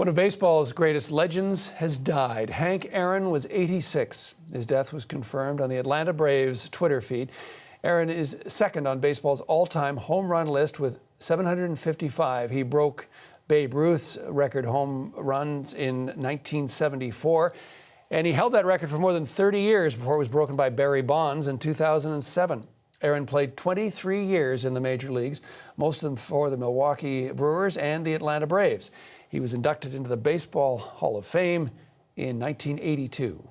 One of baseball's greatest legends has died. Hank Aaron was 86. His death was confirmed on the Atlanta Braves Twitter feed. Aaron is second on baseball's all-time home run list with 755. He broke Babe Ruth's record home runs in 1974, and he held that record for more than 30 years before it was broken by Barry Bonds in 2007. Aaron played 23 years in the major leagues, most of them for the Milwaukee Brewers and the Atlanta Braves. He was inducted into the Baseball Hall of Fame in 1982.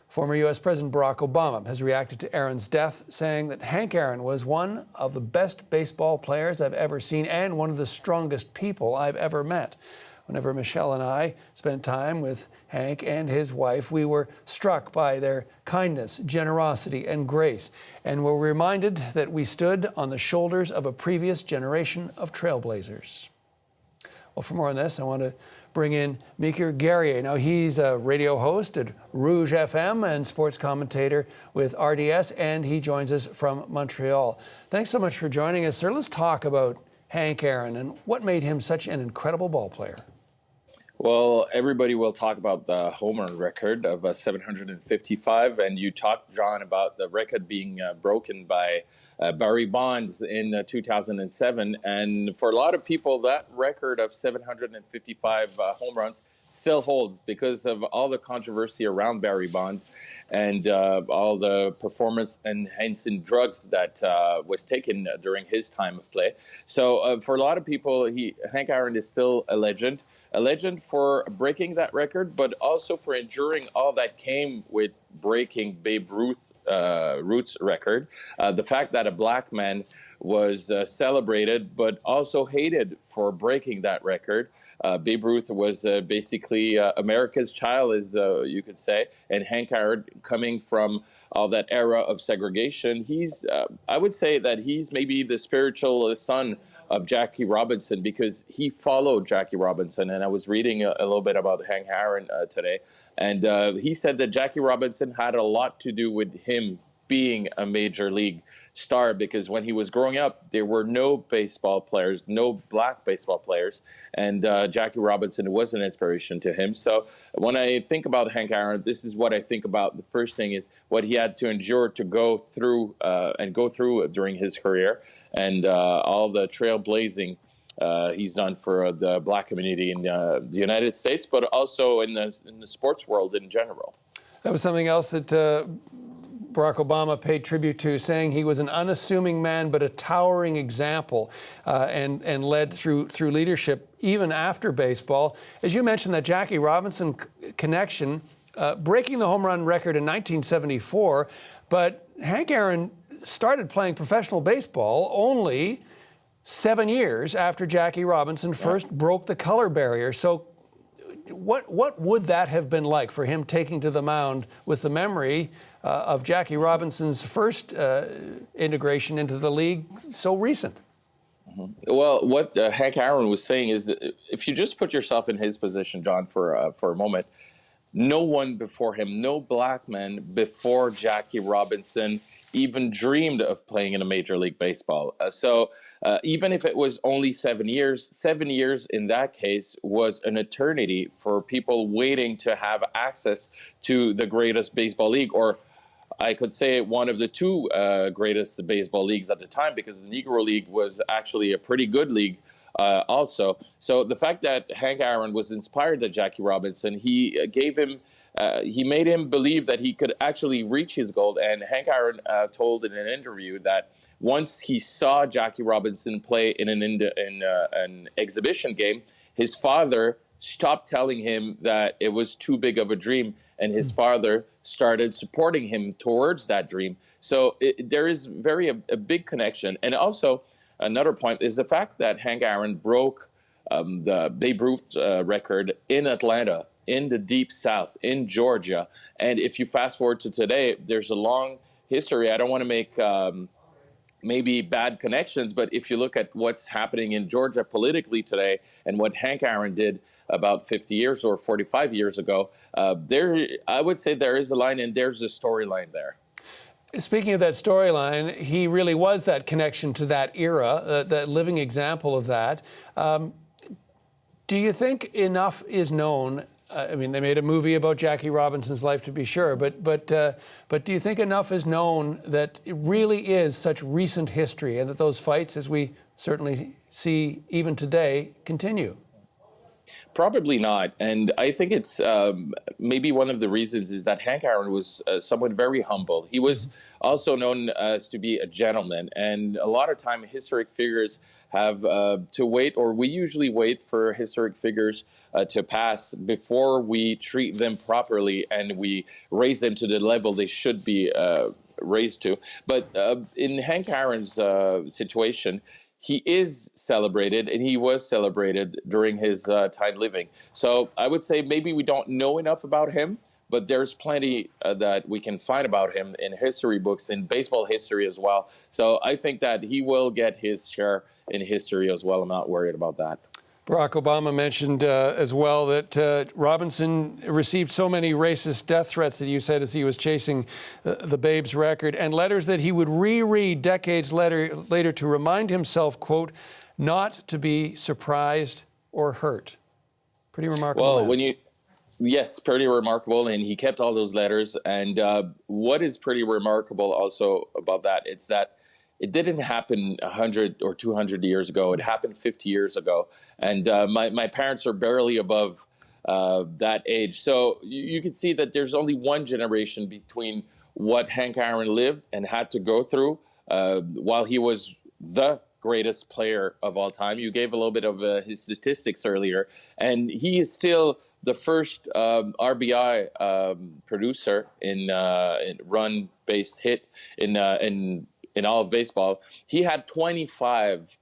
Former U.S. President Barack Obama has reacted to Aaron's death, saying that Hank Aaron was one of the best baseball players I've ever seen and one of the strongest people I've ever met. Whenever Michelle and I spent time with Hank and his wife, we were struck by their kindness, generosity, and grace, and were reminded that we stood on the shoulders of a previous generation of trailblazers. Well, for more on this, I want to bring in Meeker Guerrier. Now, he's a radio host at Rouge FM and sports commentator with RDS, and he joins us from Montreal. Thanks so much for joining us, sir. Let's talk about Hank Aaron and what made him such an incredible ball player. Well, everybody will talk about the home run record of 755, and you talked, John, about the record being broken by Barry Bonds in 2007. And for a lot of people, that record of 755 home runs still holds because of all the controversy around Barry Bonds and all the performance-enhancing drugs that was taken during his time of play. So for a lot of people, Hank Aaron is still a legend for breaking that record, but also for enduring all that came with breaking Babe Ruth's record. The fact that a black man was celebrated, but also hated for breaking that record. Babe Ruth was basically America's child, as you could say, and Hank Aaron, coming from all that era of segregation, I would say that he's maybe the spiritual son of Jackie Robinson, because he followed Jackie Robinson. And I was reading a little bit about Hank Aaron today, and he said that Jackie Robinson had a lot to do with him being a major league star, because when he was growing up, there were no baseball players, no black baseball players, and Jackie Robinson was an inspiration to him. So when I think about Hank Aaron, this is what I think about. The first thing is what he had to endure to go through during his career, and all the trailblazing he's done for the black community in the United States, but also in the sports world in general. That was something else that Barack Obama paid tribute to, saying he was an unassuming man but a towering example, and led through leadership even after baseball. As you mentioned, that Jackie Robinson connection, breaking the home run record in 1974, but Hank Aaron started playing professional baseball only 7 years after Jackie Robinson first broke the color barrier. So what would that have been like for him taking to the mound with the memory of Jackie Robinson's first integration into the league so recent? Mm-hmm. Well, what Hank Aaron was saying is, if you just put yourself in his position, John, for a moment, no one before him, no black man before Jackie Robinson even dreamed of playing in a Major League Baseball. So even if it was only 7 years in that case was an eternity for people waiting to have access to the greatest baseball league, or I could say one of the two greatest baseball leagues at the time, because the Negro League was actually a pretty good league also. So the fact that Hank Aaron was inspired by Jackie Robinson, he made him believe that he could actually reach his goal. And Hank Aaron told in an interview that once he saw Jackie Robinson play in an exhibition game, his father stopped telling him that it was too big of a dream, and his father started supporting him towards that dream. So there is a big connection. And also another point is the fact that Hank Aaron broke the Babe Ruth record in Atlanta, in the Deep South, in Georgia. And if you fast forward to today, there's a long history. I don't want to make maybe bad connections, but if you look at what's happening in Georgia politically today and what Hank Aaron did about 50 years or 45 years ago, I would say there is a line, and there's a storyline there. Speaking of that storyline, he really was that connection to that era, that living example of that. Do you think enough is known? I mean, they made a movie about Jackie Robinson's life, to be sure, but do you think enough is known that it really is such recent history, and that those fights, as we certainly see even today, continue? Probably not. And I think it's maybe one of the reasons is that Hank Aaron was someone very humble. He was also known as to be a gentleman. And a lot of time historic figures have to wait, or we usually wait for historic figures to pass before we treat them properly and we raise them to the level they should be raised to. But in Hank Aaron's situation, he is celebrated, and he was celebrated during his time living. So I would say maybe we don't know enough about him, but there's plenty that we can find about him in history books, in baseball history as well. So I think that he will get his share in history as well. I'm not worried about that. Barack Obama mentioned as well that Robinson received so many racist death threats that you said as he was chasing the Babe's record, and letters that he would reread decades later to remind himself, quote, not to be surprised or hurt. Pretty remarkable. Well, yes, pretty remarkable. And he kept all those letters. And what is pretty remarkable also about that, it's that it didn't happen 100 or 200 years ago. It happened 50 years ago. And my parents are barely above that age. So you can see that there's only one generation between what Hank Aaron lived and had to go through while he was the greatest player of all time. You gave a little bit of his statistics earlier. And he is still the first RBI producer in run-based hit in all of baseball. He had 25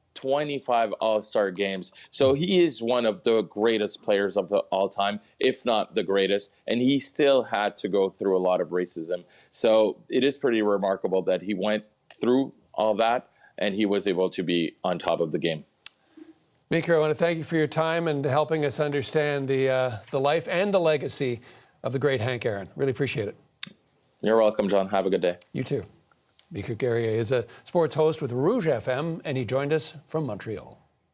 All-Star games. So he is one of the greatest players of all time, if not the greatest. And he still had to go through a lot of racism. So it is pretty remarkable that he went through all that and he was able to be on top of the game. Meeker, I want to thank you for your time and helping us understand the life and the legacy of the great Hank Aaron. Really appreciate it. You're welcome, John. Have a good day. You too. Meeker Guerrier is a sports host with Rouge FM, and he joined us from Montreal.